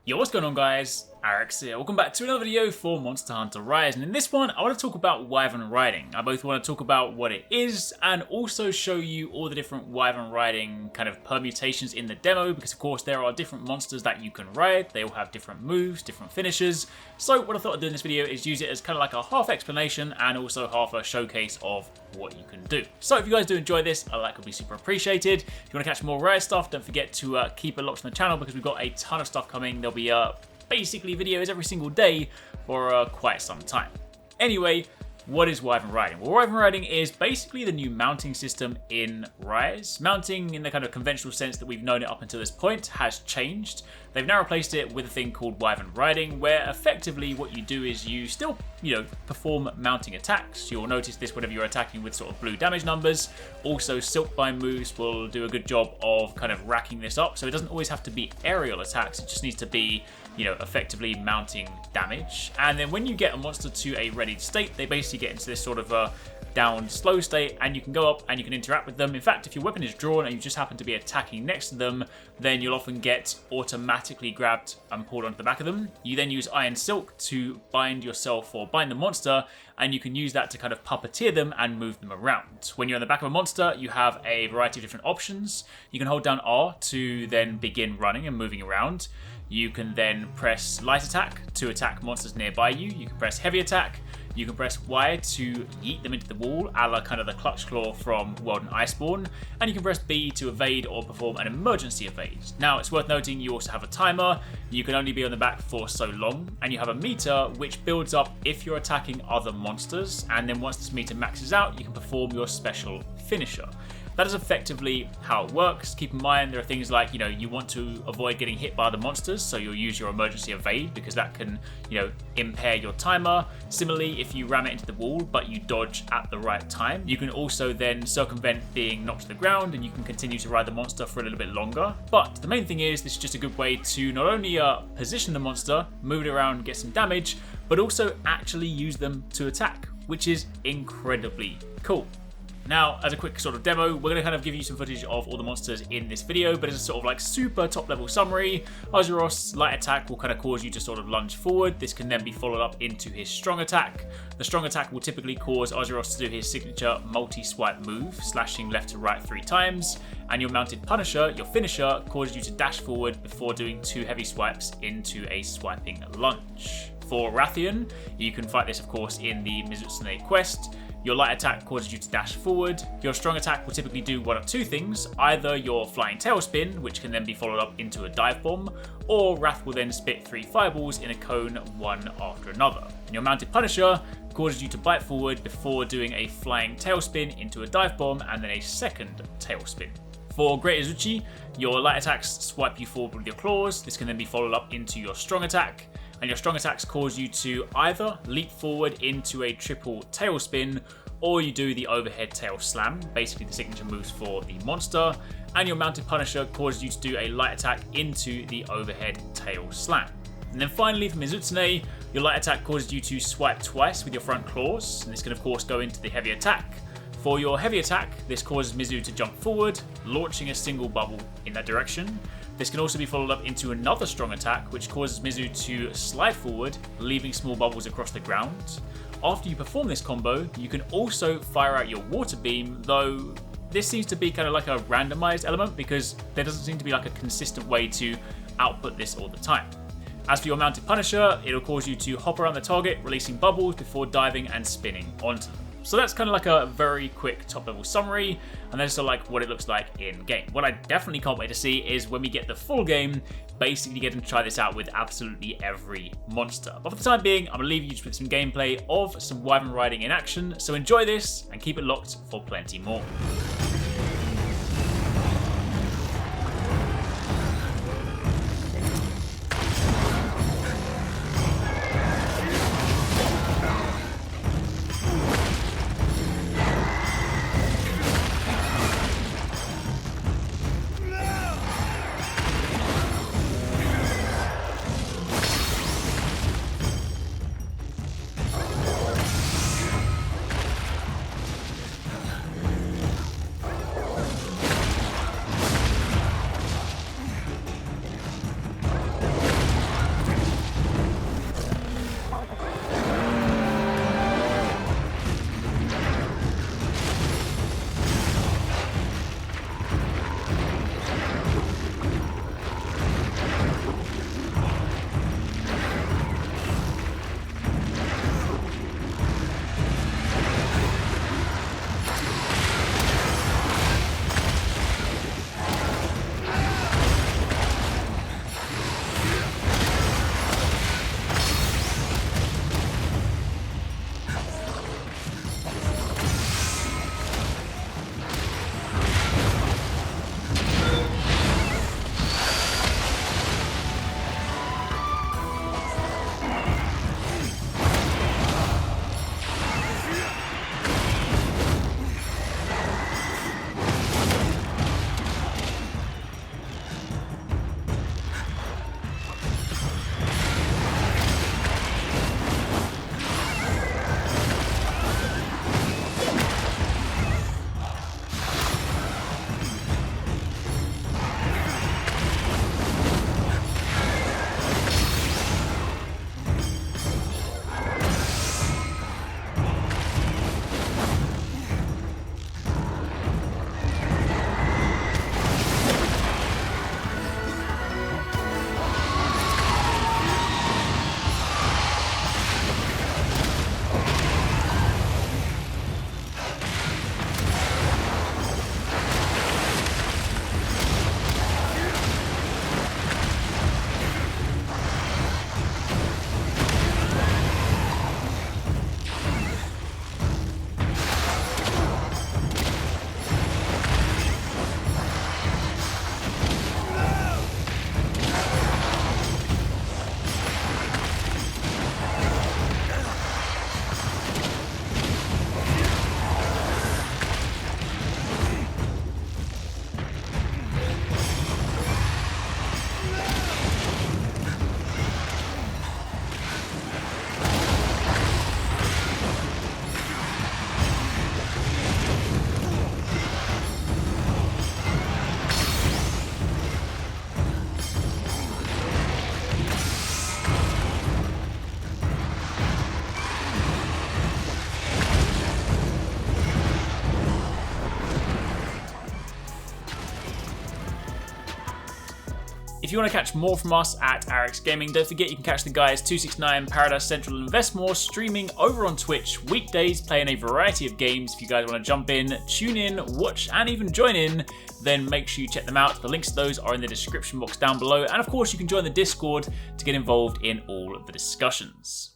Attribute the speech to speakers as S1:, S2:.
S1: Yo, what's going on guys? Arekkz here. Welcome back to another video for Monster Hunter Rise, and in this one I want to talk about Wyvern Riding. I both want to talk about what it is and also show you all the different Wyvern Riding kind of permutations in the demo, because of course there are different monsters that you can ride. They all have different moves, different finishers. So what I thought I'd do in this video is use it as kind of like a half explanation and also half a showcase of what you can do. So if you guys do enjoy this, a like would be super appreciated. If you want to catch more Rise stuff, don't forget to keep it locked on the channel, because we've got a ton of stuff coming. There'll be basically videos every single day for quite some time. Anyway, what is Wyvern Riding? Well, Wyvern Riding is basically the new mounting system in Rise. Mounting in the kind of conventional sense that we've known it up until this point has changed. They've now replaced it with a thing called Wyvern Riding, where effectively what you do is you still, perform mounting attacks. You'll notice this whenever you're attacking with sort of blue damage numbers. Also, Silkbind moves will do a good job of kind of racking this up, so it doesn't always have to be aerial attacks. It just needs to be, effectively mounting damage. And then when you get a monster to a readied state, they basically get into this sort of a down slow state, and you can go up and you can interact with them. In fact, if your weapon is drawn and you just happen to be attacking next to them, then you'll often get automatically grabbed and pulled onto the back of them. You then use Iron Silk to bind yourself or bind the monster, and you can use that to kind of puppeteer them and move them around. When you're on the back of a monster, you have a variety of different options. You can hold down R to then begin running and moving around. You can then press light attack to attack monsters nearby you. You can press heavy attack. You can press Y to yeet them into the wall, a la kind of the Clutch Claw from World and Iceborne, and you can press B to evade or perform an emergency evade. Now, it's worth noting you also have a timer. You can only be on the back for so long, and you have a meter which builds up if you're attacking other monsters, and then once this meter maxes out, you can perform your special finisher. That is effectively how it works. Keep in mind there are things like, you want to avoid getting hit by the monsters, so you'll use your emergency evade because that can, impair your timer. Similarly, if you ram it into the wall but you dodge at the right time, you can also then circumvent being knocked to the ground and you can continue to ride the monster for a little bit longer. But the main thing is this is just a good way to not only position the monster, move it around, get some damage, but also actually use them to attack, which is incredibly cool. Now, as a quick sort of demo, we're going to kind of give you some footage of all the monsters in this video, but it's a sort of like super top level summary. Azeroth's light attack will kind of cause you to sort of lunge forward. This can then be followed up into his strong attack. The strong attack will typically cause Azeroth to do his signature multi-swipe move, slashing left to right 3 times. And your mounted Punisher, your finisher, causes you to dash forward before doing 2 heavy swipes into a swiping lunge. For Rathian, you can fight this of course in the Mizutsune quest. Your light attack causes you to dash forward. Your strong attack will typically do one of 2 things. Either your flying tailspin, which can then be followed up into a dive bomb, or Wrath will then spit 3 fireballs in a cone, one after another. And your mounted Punisher causes you to bite forward before doing a flying tailspin into a dive bomb and then a second tailspin. For Great Izuchi, your light attacks swipe you forward with your claws. This can then be followed up into your strong attack. And your strong attacks cause you to either leap forward into a triple tailspin, or you do the overhead tail slam, basically the signature moves for the monster. And your mounted Punisher causes you to do a light attack into the overhead tail slam. And then finally, for Mizutsune, your light attack causes you to swipe twice with your front claws, and this can of course go into the heavy attack. For your heavy attack, this causes Mizu to jump forward, launching a single bubble in that direction. This can also be followed up into another strong attack, which causes Mizu to slide forward, leaving small bubbles across the ground. After you perform this combo, you can also fire out your water beam, though this seems to be kind of like a randomized element because there doesn't seem to be like a consistent way to output this all the time. As for your mounted Punisher, it'll cause you to hop around the target, releasing bubbles before diving and spinning onto them. So that's kind of like a very quick top level summary, and then sort of like what it looks like in game. What I definitely can't wait to see is when we get the full game, basically getting to try this out with absolutely every monster. But for the time being, I'm going to leave you just with some gameplay of some Wyvern Riding in action, so enjoy this and keep it locked for plenty more. If you want to catch more from us at Arekkz Gaming, don't forget you can catch the guys TwoSixNine, Paradise Central and Invest More streaming over on Twitch weekdays, playing a variety of games. If you guys want to jump in, tune in, watch and even join in, then make sure you check them out. The links to those are in the description box down below, and of course you can join the Discord to get involved in all of the discussions.